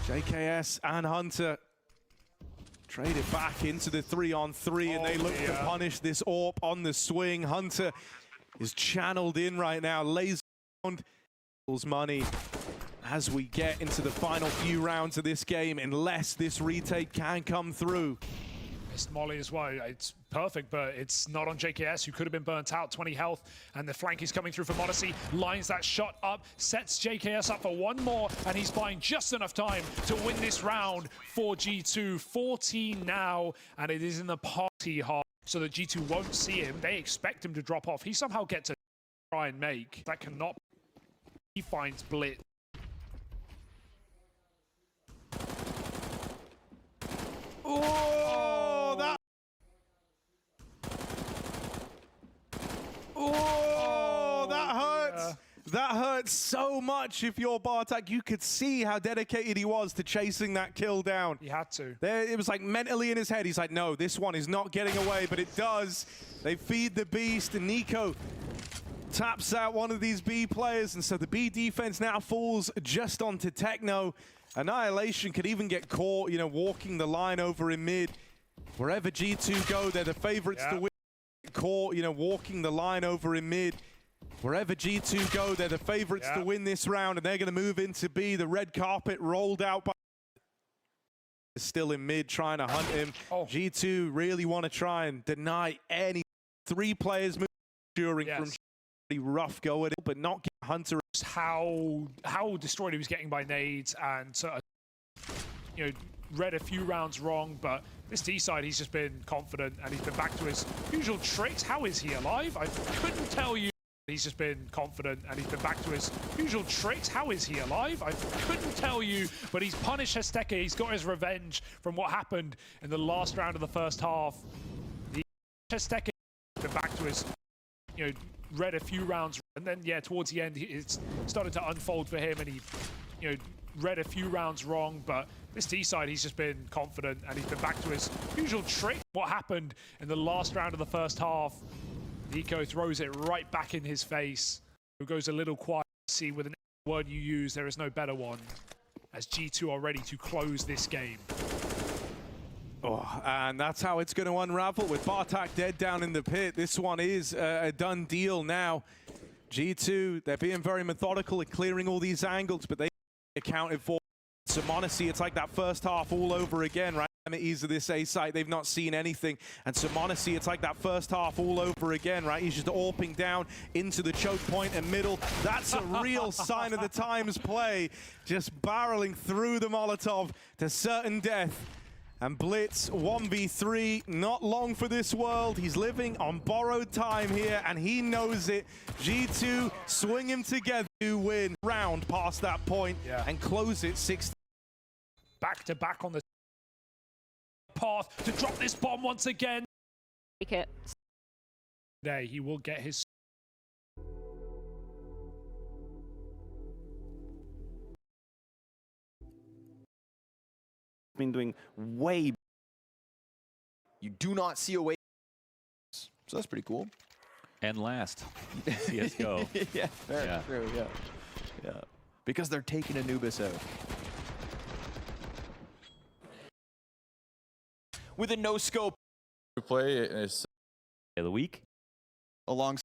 JKS and Hunter trade it back into the 3-on-3, and they look to punish this AWP on the swing. Hunter is channeled in right now, lays around money as we get into the final few rounds of this game, unless this retake can come through. Missed Molly as well. It's perfect, but it's not on JKS, who could have been burnt out. 20 health, and the flank is coming through for m0NESY. Lines that shot up, sets JKS up for one more, and he's buying just enough time to win this round for G2. 14 now, and it is in the party half, so that G2 won't see him. They expect him to drop off. He somehow gets a try and make. That cannot. He finds Blitz. Oh, that. Oh, that hurts. That hurts so much. If you're Bartek, you could see how dedicated he was to chasing that kill down. He had to. It was like mentally in his head. He's like, no, this one is not getting away, but it does. They feed the beast, and Nico taps out one of these B players, and so the B defense now falls just onto Techno. Annihilation could even get caught, you know, walking the line over in mid. Wherever G2 go, they're the favorites to win. Caught, you know, walking the line over in mid. Wherever G2 go, they're the favorites to win this round, and they're going to move into B. The red carpet rolled out by still in mid, trying to hunt him. G2 really want to try and deny any 3 players moving during from rough go at it, but not get Hunter. How destroyed he was getting by nades, and sort of, you know, read a few rounds wrong, but this T side, he's just been confident, and he's been back to his usual tricks. How is he alive? I couldn't tell you. He's just been confident, and he's been back to his usual tricks. How is he alive? I couldn't tell you, but he's punished Azteca. He's got his revenge from what happened in the last round of the first half. The Azteca been back to his, you know, read a few rounds, and then towards the end it's started to unfold for him, and he, you know, read a few rounds wrong, but this T side, he's just been confident, and he's been back to his usual trick. What happened in the last round of the first half, Nico throws it right back in his face. Who goes a little quiet. See, with an word you use, there is no better one, as G2 are ready to close this game. Oh, and that's how it's going to unravel with Bartak dead down in the pit. This one is a done deal now. G2, they're being very methodical at clearing all these angles, but they accounted for. So m0NESY, it's like that first half all over again, right? Ease of this A site, they've not seen anything. And so m0NESY, it's like that first half all over again, right? He's just AWPing down into the choke point and middle. That's a real sign of the times play. Just barreling through the Molotov to certain death. And Blitz 1v3, not long for this world. He's living on borrowed time here, and he knows it. G2 swing him together to win round past that point and close it 6. Back to back on the path to drop this bomb once again. Take it. There, he will get his. Been doing way. You do not see a way. So that's pretty cool. And last, CSGO. Yeah, very true. Yeah. Because they're taking Anubis out. With a no scope. Play is of the week. Alongside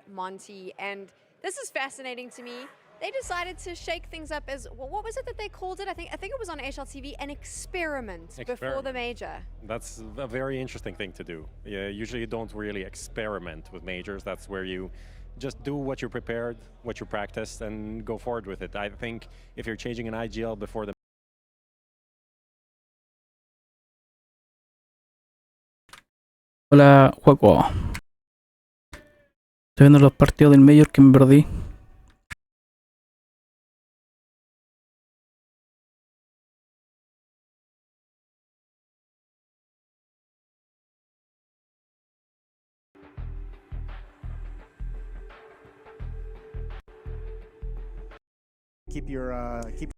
Monty, and this is fascinating to me. They decided to shake things up as, well, what was it that they called it? I think it was on HLTV, an experiment before the major. That's a very interesting thing to do. Usually you don't really experiment with majors. That's where you just do what you prepared, what you practiced, and go forward with it. I think if you're changing an IGL before the Hola, Juaco. Estoy viendo los partidos del Major que me perdí. Keep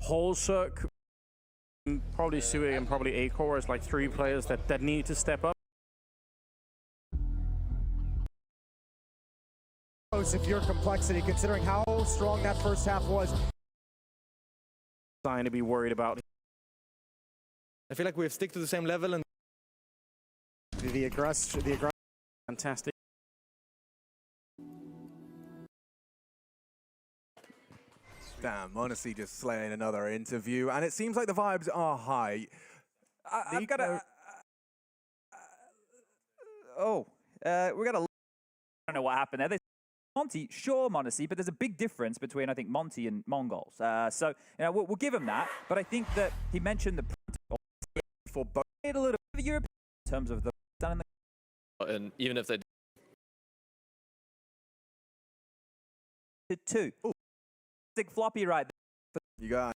Whole Circ, probably Sui and probably A-Core as like 3 players that need to step up. If your complexity, considering how strong that first half was. Sign to be worried about. I feel like we have stick to the same level and The aggressive. Fantastic. Damn, honestly, just slaying another interview, and it seems like the vibes are high. I've got a. We got a. I don't know what happened there. Monty, sure, Monty, but there's a big difference between, I think, Monty and Mongols. So, we'll give him that. But I think that he mentioned the for both a little bit of Europe in terms of the done in the. And even if they did 2. Ooh. Big floppy right there. You got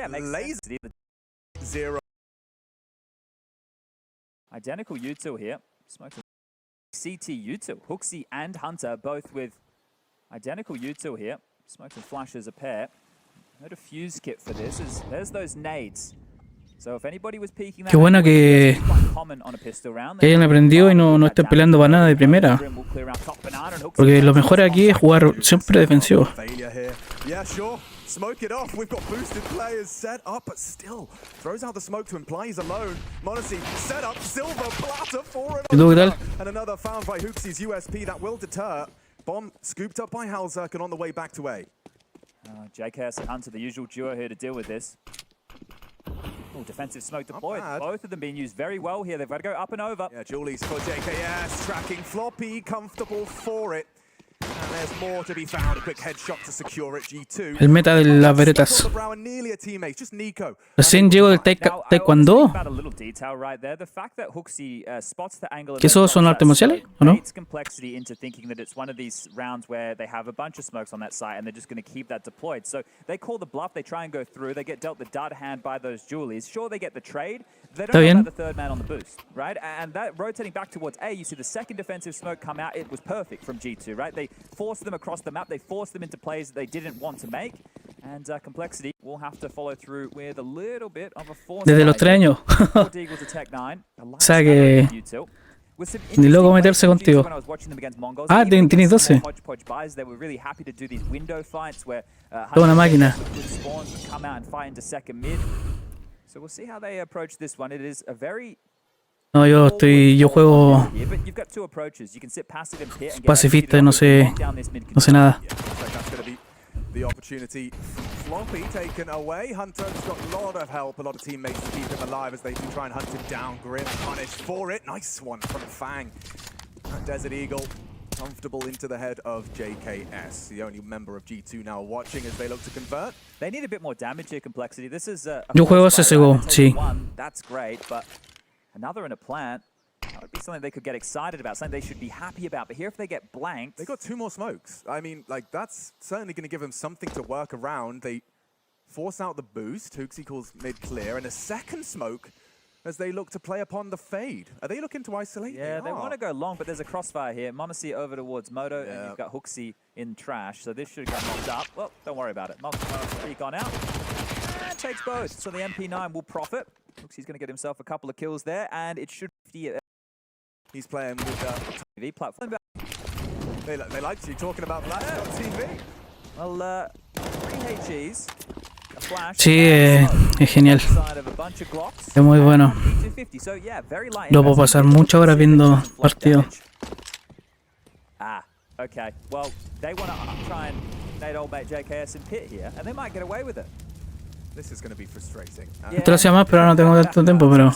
makes laser sense. 0. Identical util here. Smokes CT util. Hooksy and Hunter both with identical util here. Smokes and flashes a pair. No defuse kit for this. There's those nades. So if anybody was peeking Qué bueno que hayan aprendido y no estén peleando para nada de primera. Porque lo mejor aquí es jugar siempre defensivo. Yeah, sure. Smoke it off. We've got boosted players set up, but still throws out the smoke to imply he's alone. Monacy set up, silver platter for it. And another found by Hooksy's USP that will deter. Bomb scooped up by Halzerk and on the way back to A. JKS and Hunter, the usual duo here to deal with this. Oh, defensive smoke deployed. Both of them being used very well here. They've got to go up and over. Yeah, Julie's for JKS, tracking floppy, comfortable for it. And there's more to be found. A quick headshot to secure it. G2. El meta de las veretas. Recién llego del taekwondo. ¿Que esos son artes marciales o no? Complexity into thinking that it's one of these rounds where they have a bunch of smokes on that site and they're just going to keep that deployed. So they call the bluff. They try and go through. They get dealt the dud hand by those Julies. Sure, they get the trade. They don't know about the third man on the boost, right? And that rotating back towards A, you see the second defensive smoke come out. It was perfect from G2, right? They forced them across the map. They forced them into plays that they didn't want to make. And Complexity will have to follow through with a little bit of a force. Desde los 3 años. O sea que ni loco meterse contigo. Ah, tienes 12. Toda una máquina. So we'll see how they approach this one. It is a very No, yo juego pacifista, no sé nada. The opportunity, floppy taken away. Hunter's got a lot of help, a lot of teammates to keep him alive as they do try and hunt him down. Grim punished for it. Nice one from Fang. Desert Eagle comfortable into the head of JKS, the only member of G2 now watching as they look to convert. They need a bit more damage here, Complexity. This is a Yo juego CSGO, sí. That's great, but another in a plant, that would be something they could get excited about, something they should be happy about. But here, if they get blanked... They got 2 more smokes. I mean, like, that's certainly going to give them something to work around. They force out the boost. Hooksy calls mid clear, and a second smoke as they look to play upon the fade. Are they looking to isolate? Yeah, they want to go long, but there's a crossfire here. m0NESY over towards Moto, and you've got Hooksy in trash, so this should get knocked up. Well, don't worry about it. m0NESY gone out. And takes both, so the MP9 will profit. Hooksy's going to get himself a couple of kills there, and it should be... He's playing with TV platform. They like you talking about that on TV. Well, 3 HGs. Sí, es genial. Es muy bueno. Lo puedo pasar muchas horas viendo partidos. Okay. Well, they want to try and nade old mate JKS in pit here, and they might get away with it. This is going to be frustrating. Esto lo hacía más, pero ahora no tengo tanto tiempo, pero...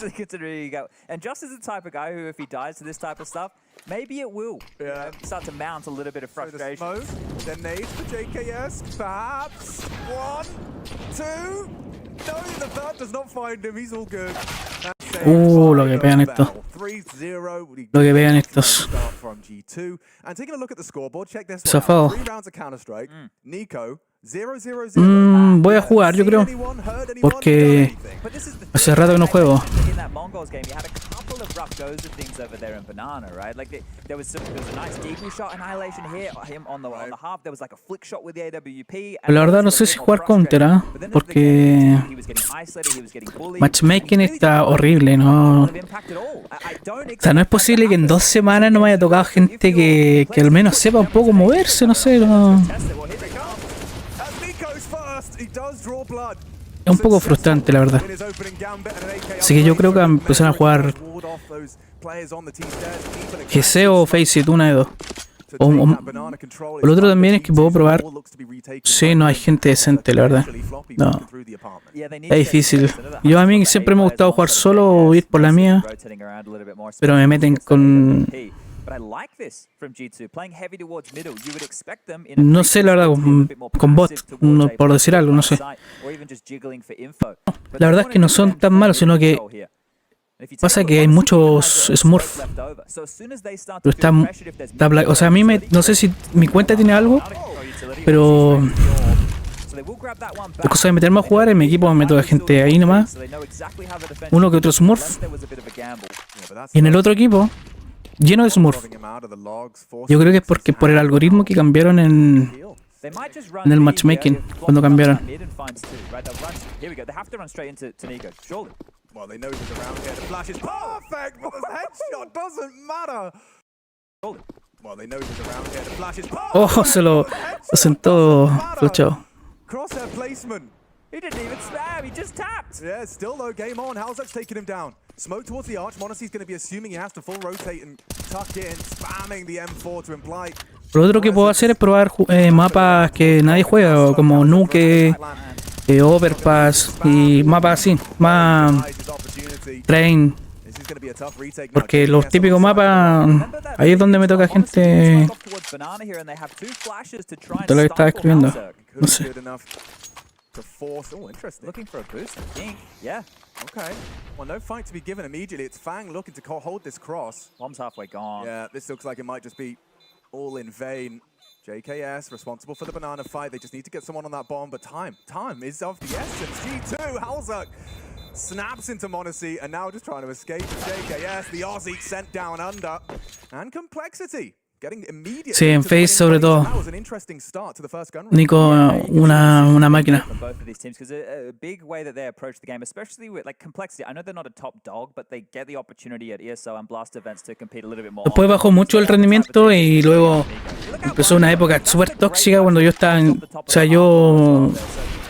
And just as the type of guy who, if he dies to this type of stuff, maybe it will start to mount a little bit of frustration. So the smoke, then nades for JKS, perhaps. 1, 2. No, the third does not find him. He's all good. Lo que pegan estos. Lo que pegan estos. Zafado. Voy a jugar, yo creo. Porque hace rato que no juego. La verdad no sé si jugar contra, porque matchmaking está horrible, ¿no? O sea, no es posible que en 2 semanas no me haya tocado gente que al menos sepa un poco moverse, no sé, no. Es un poco frustrante, la verdad. Así que yo creo que empezar a jugar GC o Faceit, una de dos. Lo otro también es que puedo probar. Sí, no hay gente decente, la verdad. No. Es difícil. Yo a mí siempre me ha gustado jugar solo o ir por la mía. Pero me meten con... No sé, la verdad, con bot, por decir algo, no sé. La verdad es que no son tan malos, sino que pasa que hay muchos Smurf. Pero o sea, a mí no sé si mi cuenta tiene algo, pero la cosa de meterme a jugar en mi equipo me meto a gente ahí nomás. Uno que otro Smurf. Y en el otro equipo lleno de Smurf. Yo creo que es porque por el algoritmo que cambiaron en el matchmaking, cuando cambiaron. Oh, se lo sentó flechado. He didn't even spam, he just tapped. Yeah, still though, game on. Halzak's taking him down. Smoke towards the arch. m0NESY's going to be assuming he has to full rotate and tuck in, spamming the M4 to imply. Lo otro que puedo hacer es probar mapas que nadie juega, como Nuke, Overpass y mapas así, más Train. Porque los típicos mapas, ahí es donde me toca gente de lo que estaba escribiendo. No sé. To force. Oh, interesting. Looking for a boost, I think. Yeah. Okay. Well, no fight to be given immediately. It's Fang looking to hold this cross. Bomb's halfway gone. Yeah, this looks like it might just be all in vain. JKS responsible for the banana fight. They just need to get someone on that bomb, but time is of the essence. G2, Halzak snaps into m0NESY, and now just trying to escape JKS. The Aussie sent down under. And Complexity. Sí, en Face sobre todo. Nico, una máquina. Después bajó mucho el rendimiento y luego empezó una época súper tóxica cuando yo estaba en... O sea, yo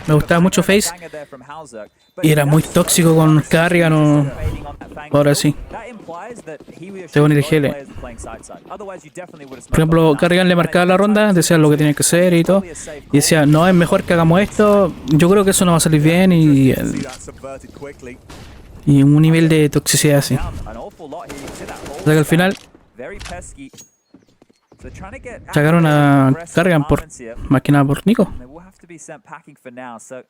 me gustaba mucho Face y era muy tóxico con Carrigan. Ahora sí. Según el GL. Por ejemplo, Carrigan le marcaba la ronda, decía lo que tenía que hacer y todo. Y decía, no, es mejor que hagamos esto. Yo creo que eso no va a salir bien y un nivel de toxicidad así. O sea que al final So trying to get Sacaron a Cargan por más que nada por Nico. They will have to be sent packing for now. So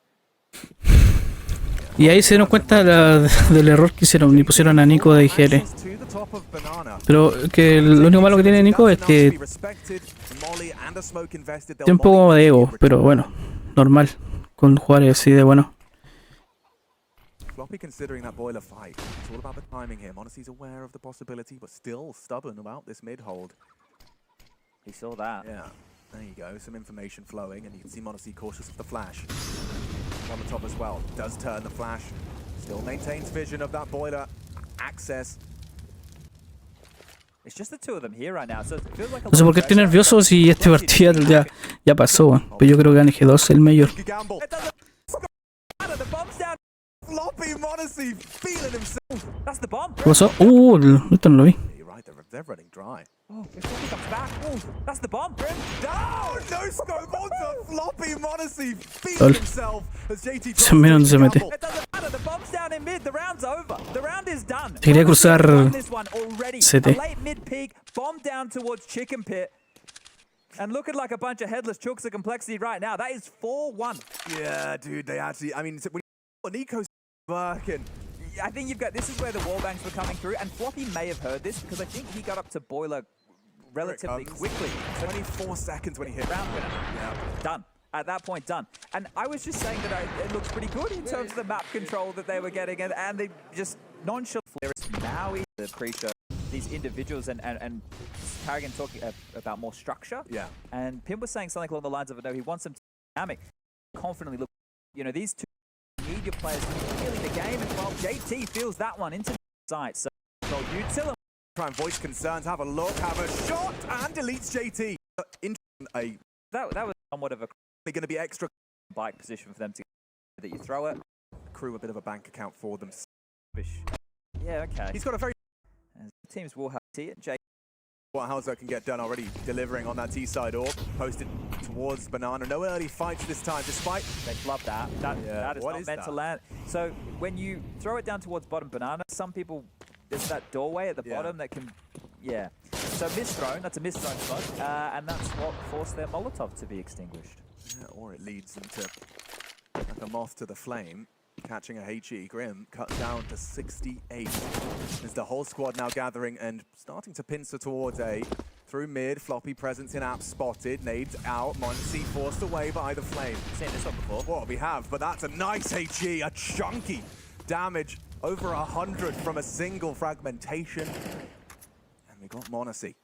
Y ahí se dieron cuenta del error que hicieron y pusieron a Nico de IGL. Pero que lo único malo que tiene Nico es que tiene un poco de ego, pero bueno, normal con jugadores así de bueno. Floppy considering that boiler fight. It's all about the timing here. Monacy's aware of the possibility, but still stubborn about this mid hold. he saw that. Yeah, there you go. Some information flowing, and you can see Monacy cautious of the flash. On the top as well. Does turn the flash. Still maintains vision of that boiler access. It's just the two of them here right now. So it feels like a No sé por qué estoy nervioso si este partido ya pasó, weón. Pero yo creo que gane G2 el mayor. Floppy Monacy feeling himself. That's the bomb. ¿Qué pasó? Esto no lo vi. You're right, they're running dry. Oh, if Floppy comes back. Oh, that's the bomb. Down! No scope onto Floppy Monacy feeling himself as JT Se me dónde se mete. It doesn't matter. The bomb's down in mid. The round's over. The round is done. Quería cruzar This one already. CT. A late mid peak, bomb down towards Chicken Pit. And looking like a bunch of headless chooks of complexity right now. That is 4-1. Yeah, dude, they actually, I mean, when Nico's working. I think you've got, this is where the wall banks were coming through, and Floppy may have heard this because I think he got up to boiler relatively quickly. 24 seconds when he hit. Round winner. Yeah. Done. At that point, done. And I was just saying that it looks pretty good in terms of the map control that they were getting, and they just nonchalant. There is Maui, the pre-show, these individuals, and Carrigan talking about more structure. Yeah. And Pim was saying something along the lines of, no, he wants them to be dynamic, confidently look. You know, these two need your players feeling the game, and well, JT feels that one into the sight. So util. Try and voice concerns, have a look, have a shot, and deletes JT. That was somewhat of a going to be extra bike position for them to that you throw it. Crew a bit of a bank account for them. Yeah, okay. He's got a very teams will have T and J. What Hauser can get done already delivering on that T side orb, posted towards Banana. No early fights this time, despite they flubbed that. That is not meant to land. So when you throw it down towards bottom Banana, some people there's that doorway at the bottom that can So misthrown, that's a misthrown smoke, and that's what forced their Molotov to be extinguished. Yeah, or it leads them to like a moth to the flame, catching a HE. Grim cut down to 68. As the whole squad now gathering and starting to pincer towards A. Through mid, Floppy presence in app spotted, nades out, Monty forced away by the flame. Seen this one before. Well, we have, but that's a nice HE, a chunky damage, over 100 from a single fragmentation. And we got Monacy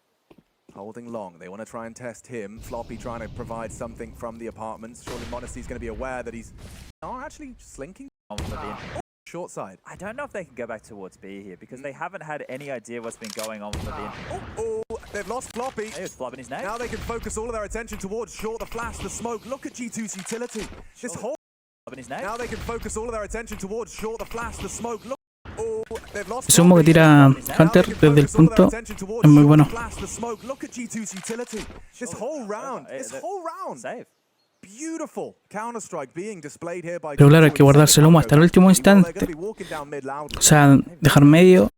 holding long. They want to try and test him. Floppy trying to provide something from the apartments. Surely Monacy's going to be aware that he's actually slinking on for the short side. I don't know if they can go back towards B here because they haven't had any idea what's been going on for the Oh, they've lost Floppy. He was flopping his name. Now they can focus all of their attention towards short, the flash, the smoke. Look at G2's utility. This whole now they can focus all of their attention towards short, the flash, the smoke. Look. Ese humo que tira Hunter desde el punto es muy bueno. Pero claro, hay que guardarse el humo hasta el último instante. O sea, dejar medio